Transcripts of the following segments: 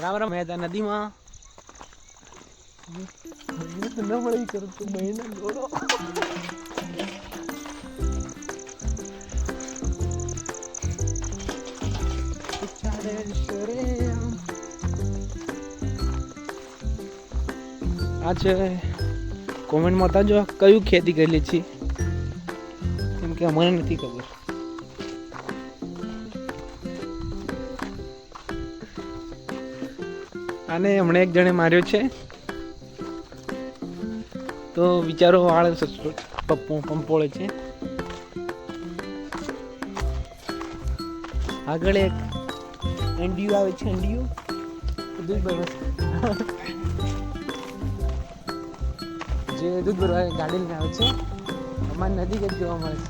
રામ રામ મહેતા નદીમાં મહેનત ન મળી કરું તું મહેનત દોડો આજે કોમેન્ટમાં બતાજો કયું ખેતી કરેલી છે કેમ કે અમને નથી ખબર. આને હમણાં એક જણે માર્યો છે તો વિચારો વાળ પંપોળે છે. આગળ એક અંડિયું આવે છે, અંડિયું દૂધ ભરવા જે દૂધ ભરવા ગાડી લઈને આવે છે. અમારી નદી જ જોવા મળે છે.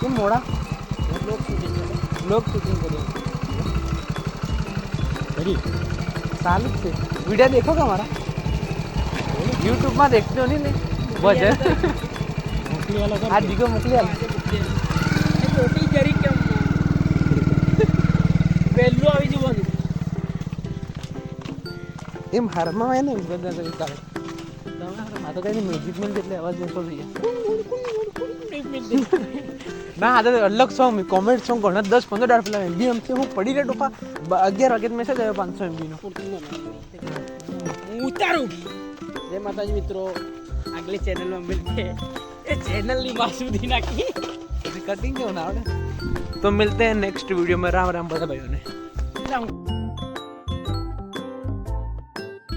કેમ મોડા બ્લોગ શૂટિંગ કર્યું चालू से वीडियो देखो क्या हमारा यूट्यूब में देखते हो नहीं वजह आज दिखो मोकली મોટી જરી કેમ વેલ્યુ આવી જવાનું એમ હારમાં હોય ને બધા તારે આ તો કઈ મ્યુઝિક મિલ એટલે અવાજ ઓછો થઈ જાય ના આ તો અલગ સોંગ કોમેન્ટ સોંગ ઘણા 10-15 પેલા એમબી એમથી હું પડી રહ્યો ટોપા 11 વાગે મેસેજ આવ્યો 500 MB નો ઉતારું. જય માતાજી મિત્રો, આગલી ચેનલમાં મિલતે એ ચેનલની બાસુદી નાખી कटिंग क्यों ना तो मिलते हैं नेक्स्ट वीडियो में. राम राम बता भाइयों ने.